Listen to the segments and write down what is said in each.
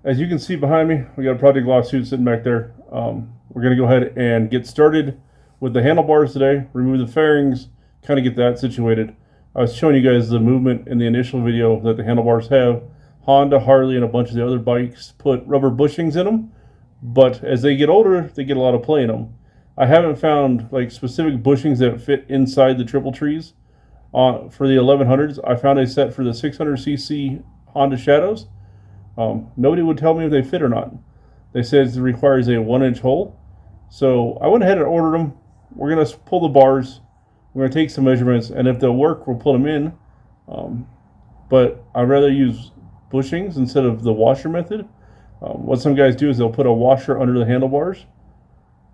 As you can see behind me, we got a project lawsuit sitting back there. We're going to go ahead and get started with the handlebars today, remove the fairings, kind of get that situated. I was showing you guys the movement in the initial video that the handlebars have. Honda, Harley, and a bunch of the other bikes put rubber bushings in them, but as they get older, they get a lot of play in them. I haven't found like specific bushings that fit inside the triple trees. For the 1100s, I found a set for the 600cc Honda Shadows. Nobody would tell me if they fit or not. They said it requires a 1-inch hole. So I went ahead and ordered them. We're going to pull the bars. We're going to take some measurements, and if they'll work, we'll put them in. But I'd rather use bushings instead of the washer method. What some guys do is they'll put a washer under the handlebars,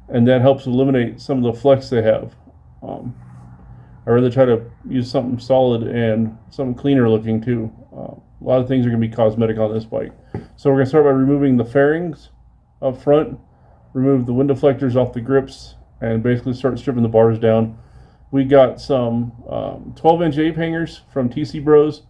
and that helps eliminate some of the flex they have. I'd rather try to use something solid and something cleaner looking too. A lot of things are going to be cosmetic on this bike. So we're going to start by removing the fairings up front, remove the wind deflectors off the grips, and basically start stripping the bars down. We got some 12-inch ape hangers from TC Bros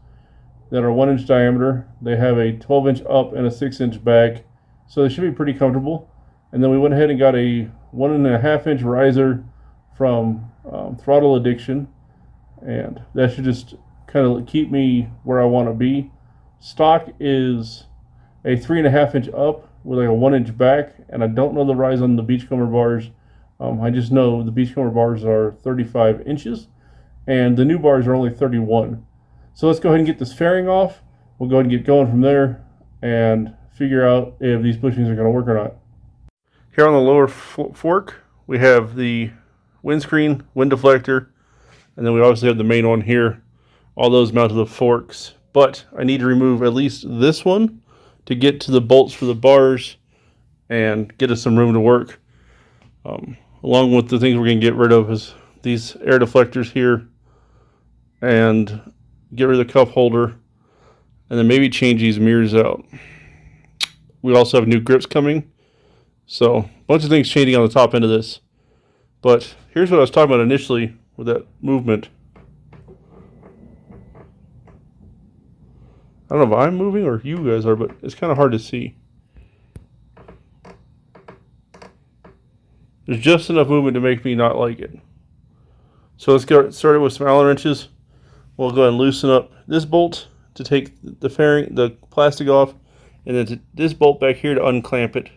that are 1-inch diameter. They have a 12-inch up and a 6-inch back, so they should be pretty comfortable. And then we went ahead and got a 1.5-inch riser from Throttle Addiction, and that should just kind of keep me where I want to be. Stock is a 3.5-inch up with like a 1-inch back, and I don't know the rise on the Beachcomber bars. I just know the Beachcomber bars are 35 inches, and the new bars are only 31. So let's go ahead and get this fairing off. We'll go ahead and get going from there and figure out if these bushings are going to work or not. Here on the lower fork, we have the windscreen, wind deflector, and then we obviously have the main one here. All those mount to the forks, but I need to remove at least this one to get to the bolts for the bars and get us some room to work. Along with the things we're going to get rid of is these air deflectors here, and get rid of the cup holder, and then maybe change these mirrors out. We also have new grips coming, so a bunch of things changing on the top end of this. But here's what I was talking about initially with that movement. I don't know if I'm moving or you guys are, but it's kind of hard to see. There's just enough movement to make me not like it. So let's get started with some Allen wrenches. We'll go ahead and loosen up this bolt to take the fairing, the plastic off, and then this bolt back here to unclamp it.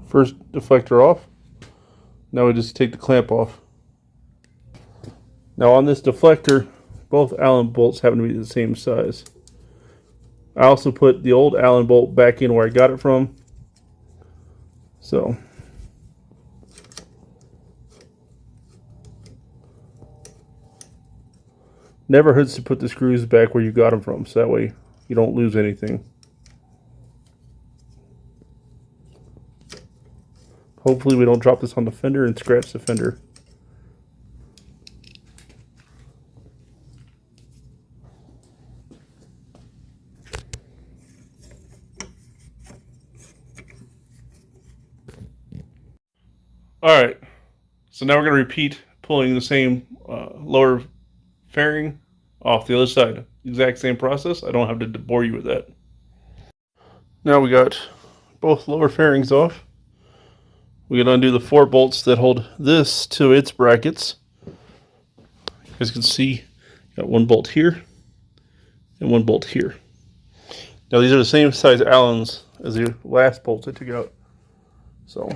First deflector off. Now we just take the clamp off. Now on this deflector, both Allen bolts happen to be the same size. I also put the old Allen bolt back in where I got it from. So never hurts to put the screws back where you got them from, so that way you don't lose anything. Hopefully we don't drop this on the fender and scratch the fender. Alright, so now we're going to repeat pulling the same lower fairing off the other side. Exact same process. I don't have to bore you with that. Now we got both lower fairings off. We can undo the 4 bolts that hold this to its brackets. You guys can see, got 1 bolt here and 1 bolt here. Now these are the same size Allens as the last bolts I took out. So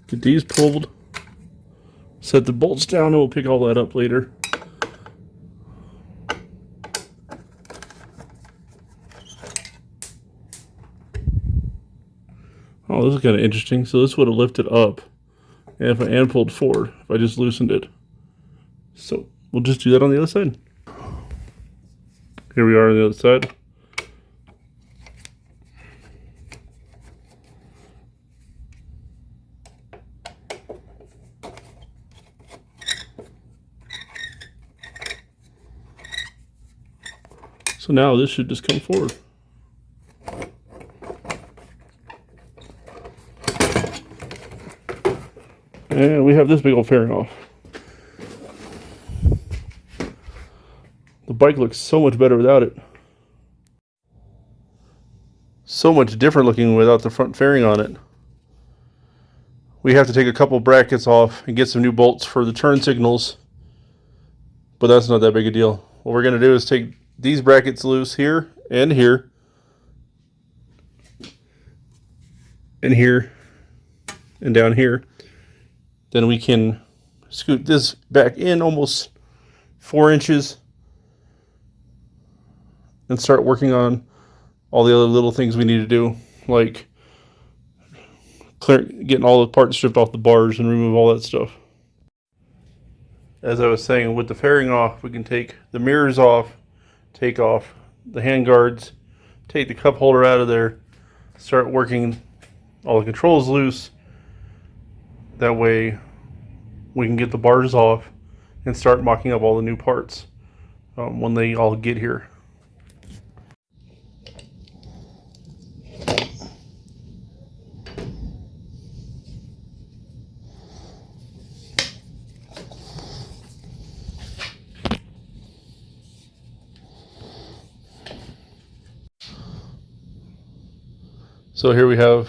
get these pulled. Set the bolts down and we'll pick all that up later. Oh, this is kind of interesting. So this would have lifted up and pulled forward if I just loosened it. So we'll just do that on the other side. Here we are on the other side. So now this should just come forward. And we have this big old fairing off. The bike looks so much better without it. So much different looking without the front fairing on it. We have to take a couple brackets off and get some new bolts for the turn signals, but that's not that big a deal. What we're going to do is take these brackets loose here and here and here and down here. Then we can scoot this back in almost 4 inches and start working on all the other little things we need to do, like getting all the parts stripped off the bars and remove all that stuff. As I was saying, with the fairing off, we can take the mirrors off, take off the hand guards, take the cup holder out of there, start working all the controls loose. That way we can get the bars off and start mocking up all the new parts when they all get here. So here we have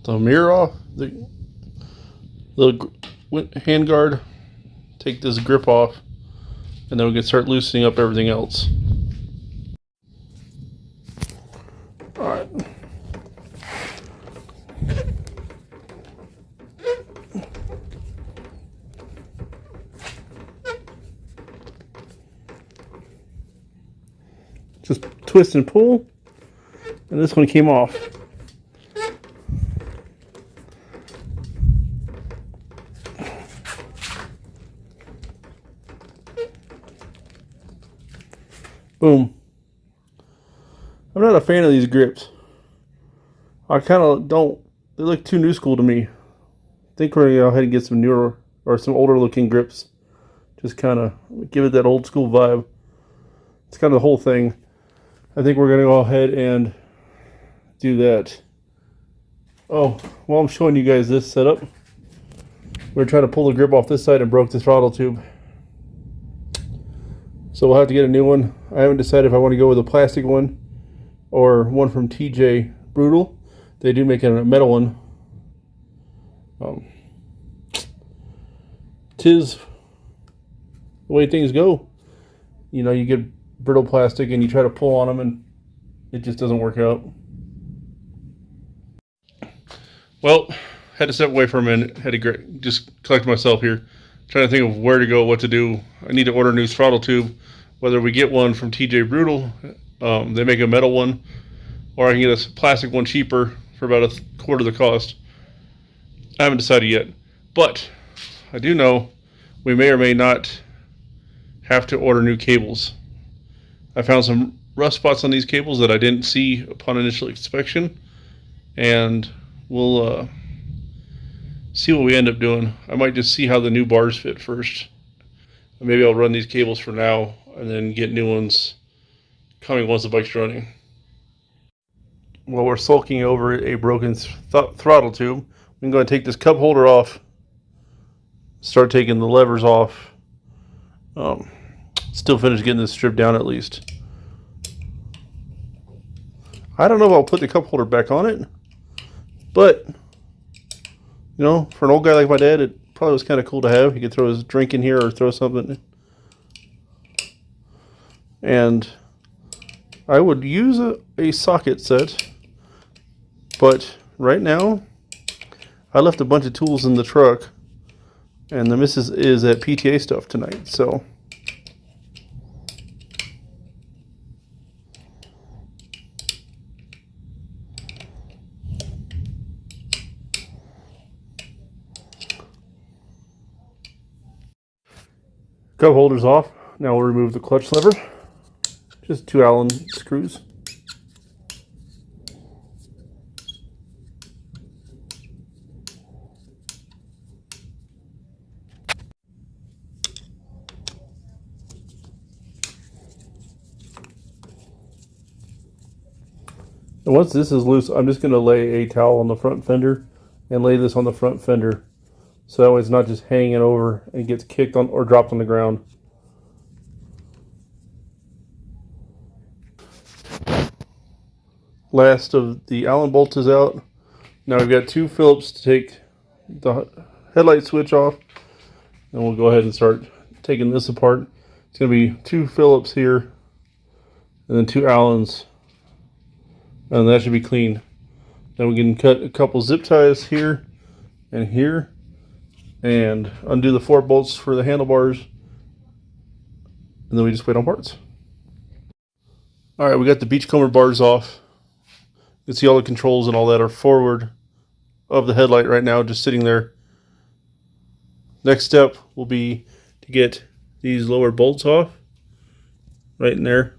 the mirror off, the little hand guard, take this grip off, and then we can start loosening up everything else. All right. Just twist and pull. And this one came off. Boom. I'm not a fan of these grips. I kind of don't, they look too new school to me. I think we're going to go ahead and get some newer or some older looking grips. Just kind of give it that old school vibe. It's kind of the whole thing. I think we're going to go ahead and do that. Oh, while I'm showing you guys this setup, we're trying to pull the grip off this side and broke the throttle tube. So we'll have to get a new one. I haven't decided if I want to go with a plastic one or one from TJ Brutal. They do make a metal one. Tis the way things go. You know, you get brittle plastic and you try to pull on them and it just doesn't work out. Well, had to step away for a minute. Had to just collect myself here. Trying to think of where to go, what to do. I need to order a new throttle tube. Whether we get one from TJ Brutal, they make a metal one, or I can get a plastic one cheaper for about a quarter of the cost. I haven't decided yet. But I do know we may or may not have to order new cables. I found some rough spots on these cables that I didn't see upon initial inspection, and we'll see what we end up doing. I might just see how the new bars fit first. Maybe I'll run these cables for now and then get new ones coming once the bike's running. While we're sulking over a broken throttle tube, we can go and take this cup holder off, start taking the levers off. Still finish getting this stripped down at least. I don't know if I'll put the cup holder back on it, but you know, for an old guy like my dad, it probably was kind of cool to have. He could throw his drink in here or throw something. And I would use a socket set, but right now I left a bunch of tools in the truck, and the missus is at PTA stuff tonight, so cup holders off. Now we'll remove the clutch lever. Just 2 Allen screws. And once this is loose, I'm just going to lay a towel on the front fender and lay this on the front fender. So that way it's not just hanging over and gets kicked on or dropped on the ground. Last of the Allen bolts is out. Now we've got 2 Phillips to take the headlight switch off. And we'll go ahead and start taking this apart. It's going to be 2 Phillips here and then 2 Allens. And that should be clean. Then we can cut a couple zip ties here and here and undo the 4 bolts for the handlebars. And then we just wait on parts. All right, we got the beachcomber bars off. You can see all the controls and all that are forward of the headlight right now, just sitting there. Next step will be to get these lower bolts off, right in there.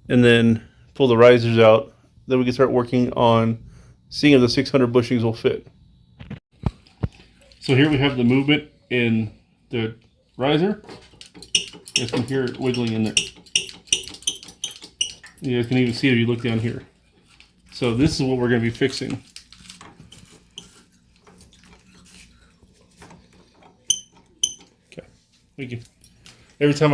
And then pull the risers out. Then we can start working on seeing if the 600 bushings will fit. So here we have the movement in the riser. You guys can hear it wiggling in there. You guys can even see it if you look down here. So this is what we're going to be fixing. Okay, thank you. Every time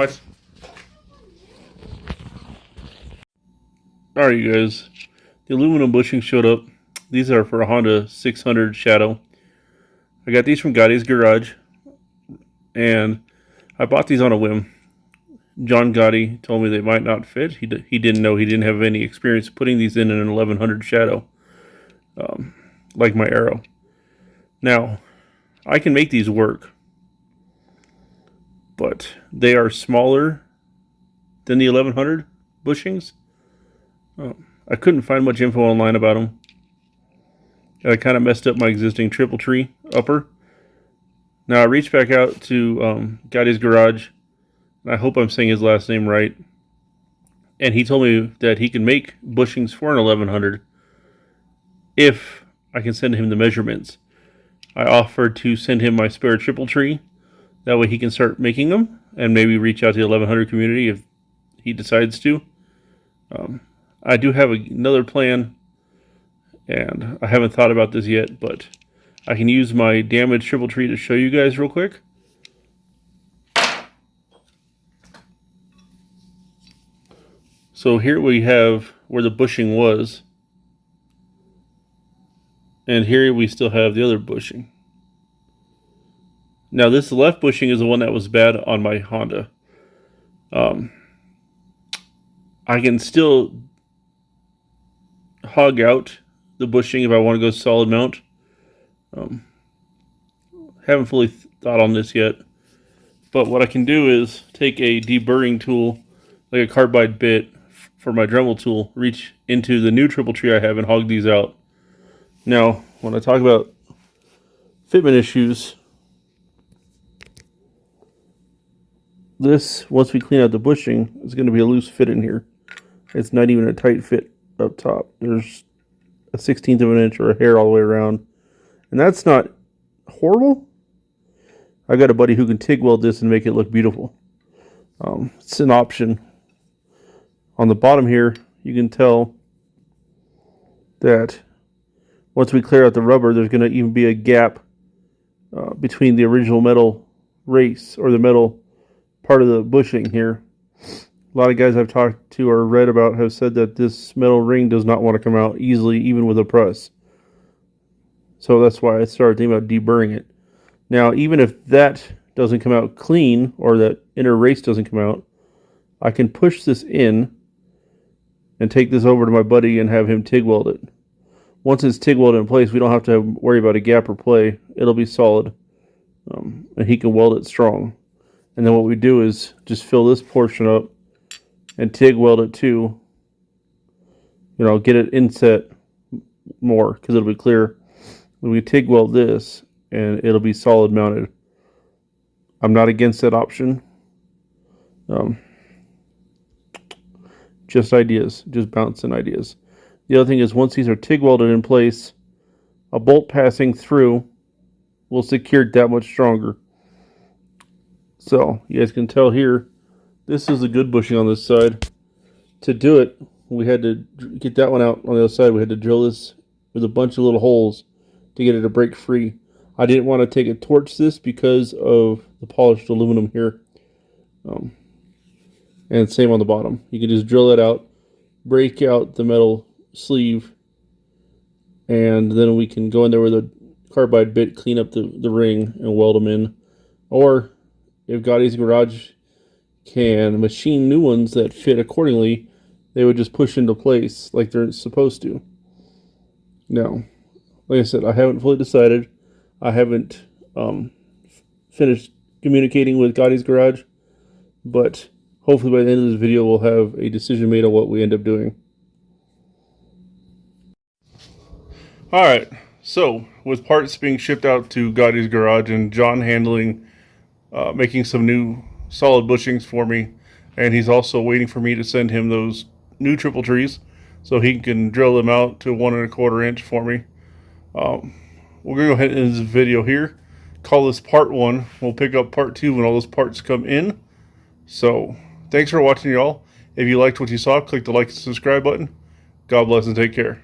Alright, you guys. The aluminum bushings showed up. These are for a Honda 600 Shadow. I got these from Gotti's Garage. And I bought these on a whim. John Gotti told me they might not fit. He didn't know. He didn't have any experience putting these in an 1100 Shadow. Like my Aero. Now, I can make these work. But they are smaller than the 1100 bushings. I couldn't find much info online about them. I kind of messed up my existing triple tree upper. Now I reached back out to Gotti's Garage. I hope I'm saying his last name right. And he told me that he can make bushings for an 1100 if I can send him the measurements. I offered to send him my spare triple tree. That way he can start making them and maybe reach out to the 1100 community if he decides to. I do have another plan, and I haven't thought about this yet, but I can use my damaged triple tree to show you guys real quick. So here we have where the bushing was, and here we still have the other bushing. Now this left bushing is the one that was bad on my Honda. I can still hog out the bushing if I want to go solid mount. Haven't fully thought on this yet, but what I can do is take a deburring tool, like a carbide bit for my Dremel tool, reach into the new triple tree I have and hog these out. Now, when I talk about fitment issues, this, once we clean out the bushing, is going to be a loose fit in here. It's not even a tight fit up top. There's a 1/16 of an inch or a hair all the way around. And that's not horrible. I got a buddy who can TIG weld this and make it look beautiful. It's an option. On the bottom here, you can tell that once we clear out the rubber, there's going to even be a gap between the original metal race or the metal part of the bushing here. A lot of guys I've talked to or read about have said that this metal ring does not want to come out easily, even with a press. So that's why I started thinking about deburring it. Now, even if that doesn't come out clean, or that inner race doesn't come out, I can push this in and take this over to my buddy and have him TIG weld it. Once it's TIG welded in place, we don't have to worry about a gap or play. It'll be solid, and he can weld it strong. And then what we do is just fill this portion up and TIG weld it too. You know, get it inset more because it'll be clear. Then we TIG weld this and it'll be solid mounted. I'm not against that option. Just ideas, just bouncing ideas. The other thing is, once these are TIG welded in place, a bolt passing through will secure it that much stronger. So you guys can tell here, this is a good bushing on this side. To do it, we had to get that one out on the other side. We had to drill this with a bunch of little holes to get it to break free. I didn't want to take a torch this because of the polished aluminum here. And same on the bottom. You can just drill it out, break out the metal sleeve, and then we can go in there with a carbide bit, clean up the ring, and weld them in. Or if Gotti's Garage can machine new ones that fit accordingly, they would just push into place like they're supposed to. Now, like I said, I haven't fully decided. I haven't finished communicating with Gotti's Garage, but hopefully by the end of this video we'll have a decision made on what we end up doing. Alright, so with parts being shipped out to Gotti's Garage and John handling making some new solid bushings for me, and he's also waiting for me to send him those new triple trees so he can drill them out to 1 1/4 inch for me. We're gonna go ahead and end this video here, call this part 1. We'll pick up part 2 when all those parts come in. So thanks for watching, y'all. If you liked what you saw, click the like and subscribe button. God bless and take care.